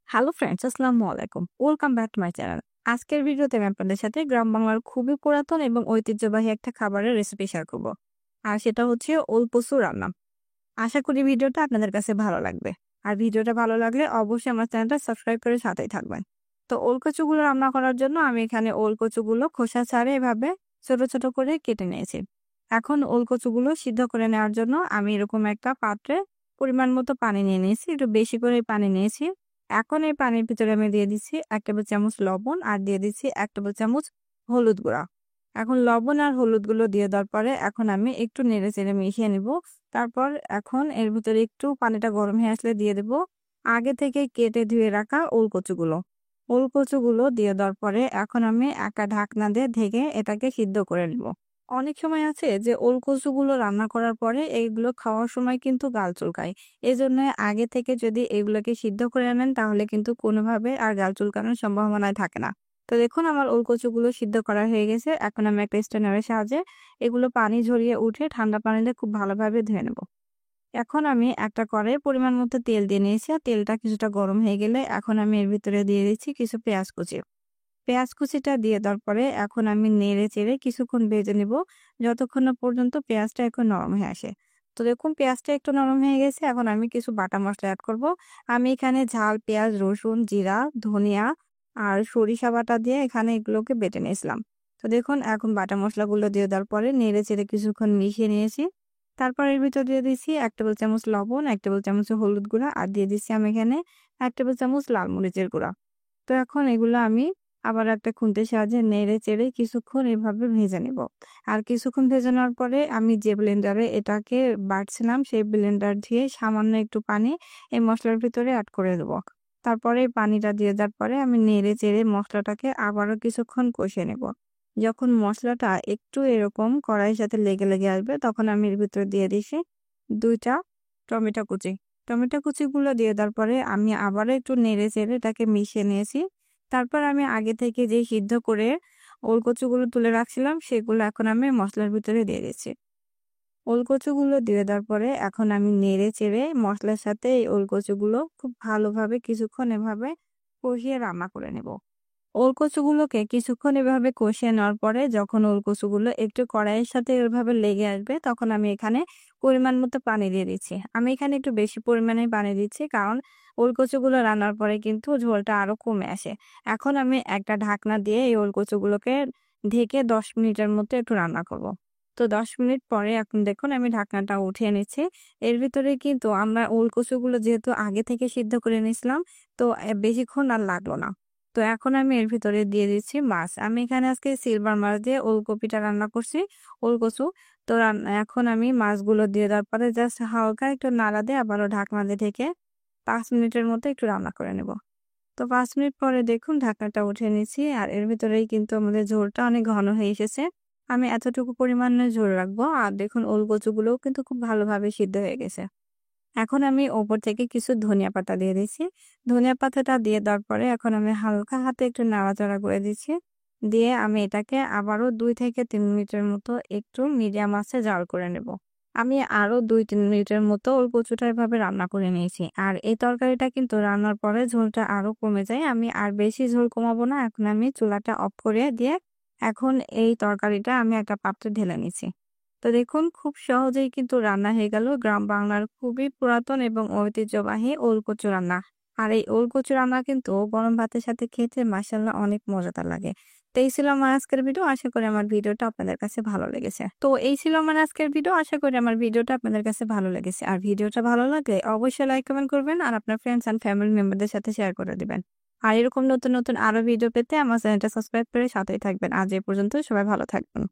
Hello friends, আসসালামু আলাইকুম। Welcome back to my channel. আজকের ভিডিওতে আমি আপনাদের সাথে গ্রাম বাংলার খুবই পুরাতন এবং ঐতিহ্যবাহী একটা খাবারের রেসিপি শেয়ার করব। আর সেটা হচ্ছে ওল কচু রান্না। আশা করি ভিডিওটা আপনাদের কাছে ভালো লাগবে। আর ভিডিওটা ভালো লাগলে অবশ্যই আমার চ্যানেলটা সাবস্ক্রাইব করে সাথেই থাকবেন। তো ওল কচুগুলো রান্না করার জন্য আমি এখানে ওল কচুগুলো খোসা ছাড়িয়ে এভাবে ছোট ছোট করে কেটে নিয়েছি। এখন ওল কচুগুলো সিদ্ধ করে নেওয়ার জন্য আমি এরকম একটা পাত্রে পরিমাণ মতো পানি নিয়ে নিয়েছি। একটু বেশি করে পানি নিয়েছি। এখন এই পানির ভিতরে আমি দিয়ে দিচ্ছি ১ টেবিল চামচ লবণ আর দিয়ে দিচ্ছি ১ টেবিল চামচ হলুদ গুঁড়া। এখন লবণ আর হলুদ গুলো দিয়ে দেওয়ার পরে এখন আমি একটু নেড়ে-চেড়ে মিশিয়ে নিব। তারপর এখন এর ভিতরে একটু পানিটা গরম হয়ে আসলে দিয়ে দেব আগে থেকে কেটে ধুয়ে রাখা ওল কচুগুলো। ওল কচুগুলো দিয়ে দেওয়ার পরে এখন আমি একটা ঢাকনা দিয়ে ঢেকে এটাকে সিদ্ধ করে নিব। অনেক সময় আছে যে ওল কচুগুলো রান্না করার পরে এইগুলো খাওয়ার সময় কিন্তু গাল চুলকায়। এজন্য আগে থেকে যদি এগুলোকে সিদ্ধ করে নেন তাহলে কিন্তু কোনোভাবে আর গাল চুলকানোর সম্ভাবনাই থাকে না। তো দেখুন আমার ওল কচুগুলো সিদ্ধ করা হয়ে গেছে। এখন আমি একটা স্ট্রেনারের সাহায্যে এগুলো পানি ঝরিয়ে উঠে ঠান্ডা পানিতে খুব ভালোভাবে ধুয়ে নেব। এখন আমি একটা কড়াইয়ে পরিমাণ মতো তেল দিয়ে নিয়েছি। আর তেলটা কিছুটা গরম হয়ে গেলে এখন আমি এর ভিতরে দিয়ে দিচ্ছি কিছু পেঁয়াজ কুচি। পেঁয়াজ কুচিটা দিয়ে দেওয়ার পরে এখন আমি নেড়ে-চেড়ে কিছুক্ষণ ভেজে নিব, যতক্ষণ না পর্যন্ত পেঁয়াজটা একটু নরম হয়ে আসে। তো দেখুন পেঁয়াজটা একটু নরম হয়ে গেছে, এখন আমি কিছু বাটা মসলা এড করব। আমি এখানে ঝাল, পেঁয়াজ, রসুন, জিরা, ধনিয়া আর সরিষা বাটা দিয়ে এখানে এগুলোকে বেটে নিয়েছিলাম। তো দেখুন এখন বাটা মসলাগুলো দিয়ে দেওয়ার পরে নেড়ে-চেড়ে কিছুক্ষণ মিশিয়ে নিয়েছি। তারপর এর ভিতর দিয়ে দিচ্ছি ১ টেবিল চামচ লবণ, ১ টেবিল চামচ হলুদ গুঁড়া আর দিয়ে দিচ্ছি আমি এখানে ১ টেবিল চামচ লাল মরিচের গুঁড়া। তো এখন এগুলো আমি আবার একটা খুন্তির সাহায্যে নেড়ে-চেড়ে কিছুক্ষণ এভাবে ভেজে নিব। আর কিছুক্ষণ ভেজে নেওয়ার পরে আমি যে ব্লেন্ডারে এটাকে বাটছিলাম সেই ব্লেন্ডার দিয়ে সামান্য একটু পানি এই মসলার ভিতরে এড করে দেব। তারপরে এই পানিটা দিয়ে দেওয়ার পরে আমি নেড়ে-চেড়ে মসলাটাকে আবারও কিছুক্ষণ কষিয়ে নেব। যখন মসলাটা একটু এরকম কড়াইয়ের সাথে লেগে আসবে তখন আমি এর ভিতরে দিয়ে দিছি ২ টা টমেটো কুচি। টমেটো কুচিগুলো দিয়ে দেওয়ার পরে আমি আবারও একটু নেড়ে-চেড়ে এটাকে মিশিয়ে নিয়েছি। তারপর আমি আগে থেকে যে সিদ্ধ করে ওল কচুগুলো তুলে রাখছিলাম সেগুলো এখন আমি মসলার ভিতরে দিয়ে দিচ্ছি। ওল কচুগুলো দিয়ে দেওয়ার পরে এখন আমি নেড়ে-চেড়ে মসলার সাথে এই ওল কচুগুলো খুব ভালোভাবে কিছুক্ষণ এভাবে কষিয়ে রান্না করে নেব। ওল কচুগুলোকে কিছুক্ষণ এভাবে কষিয়ে নেওয়ার পরে যখন ওল কচুগুলো একটু কড়াইয়ের সাথে এভাবে লেগে আসবে তখন আমি এখানে পরিমাণ মতো পানি দিয়ে দিচ্ছি। আমি এখানে একটু বেশি পরিমাণে পানি দিচ্ছি কারণ ওল কচুগুলো রান্নার পরে কিন্তু ঝোলটা আরো কমে আসে। এখন আমি একটা ঢাকনা দিয়ে এই ওল কচুগুলোকে ঢেকে ১০ মিনিটের মতো একটু রান্না করব। তো ১০ মিনিট পরে এখন দেখুন আমি ঢাকনাটা উঠিয়ে নিচ্ছি। এর ভিতরে কিন্তু আমরা ওল কচুগুলো যেহেতু আগে থেকে সিদ্ধ করে নিয়েছিলাম, তো বেশিক্ষণ আর লাগলো না। তো এখন আমি এর ভিতরে দিয়ে দিচ্ছি মাছ। আমি এখানে আজকে সিলভার মাছ দিয়ে ওলকপিটা রান্না করছি, ওলকচু। তো এখন আমি মাছগুলো দিয়ে দেওয়ার পরে জাস্ট হালকা একটু নাড়া দিয়ে আবারও ঢাকনা দিয়ে ঢেকে ৫ মিনিটের মতো একটু রান্না করে নেব। তো ৫ মিনিট পরে দেখুন ঢাকনাটা উঠিয়ে নিচ্ছি। আর এর ভিতরেই কিন্তু আমাদের ঝোলটা অনেক ঘন হয়ে এসেছে। আমি এতটুকু পরিমাণে ঝোল রাখবো। আর দেখুন ওলকচুগুলোও কিন্তু খুব ভালোভাবে সিদ্ধ হয়ে গেছে। এখন আমি ওপর থেকে কিছু ধনিয়া পাতা দিয়ে দিচ্ছি। ধনিয়া পাতাটা দিয়ে দেওয়ার পরে এখন আমি হালকা হাতে একটু নাড়াচাড়া করে দিচ্ছি। দিয়ে আমি এটাকে আবারও ২ থেকে ৩ মিনিটের মতো একটু মিডিয়াম আঁচে জাল করে নেব। আমি আরো ২-৩ মিনিটের মতো ওই কচুটা এভাবে রান্না করে নিয়েছি। আর এই তরকারিটা কিন্তু রান্নার পরে ঝোলটা আরো কমে যায়। আমি আর বেশি ঝোল কমাবো না। এখন আমি চুলাটা অফ করে দিয়ে এখন এই তরকারিটা আমি একটা পাত্রে ঢেলে নিচ্ছি। তো দেখুন খুব সহজেই কিন্তু রান্না হয়ে গেল গ্রাম বাংলার খুবই পুরাতন এবং ঐতিহ্যবাহী ওলকচু রান্না। আর এই ওলকচু রান্না কিন্তু গরম ভাতের সাথে খেতে মাশাআল্লাহ অনেক মজাদার লাগে। তো এই ছিল আমার আজকের ভিডিও। আশা করি আমার ভিডিওটা আপনাদের কাছে ভালো লেগেছে। তো এই ছিল আমার আজকের ভিডিও। আশা করি আমার ভিডিওটা আপনাদের কাছে ভালো লেগেছে। আর ভিডিওটা ভালো লাগলে অবশ্যই লাইক কমেন্ট করবেন আর আপনার ফ্রেন্ডস এন্ড ফ্যামিলি মেম্বারদের সাথে শেয়ার করে দিবেন। আর এরকম নতুন নতুন আরো ভিডিও পেতে আমার চ্যানেলটা সাবস্ক্রাইব করে সাথেই থাকবেন। আজ এ পর্যন্ত সবাই ভালো থাকবেন।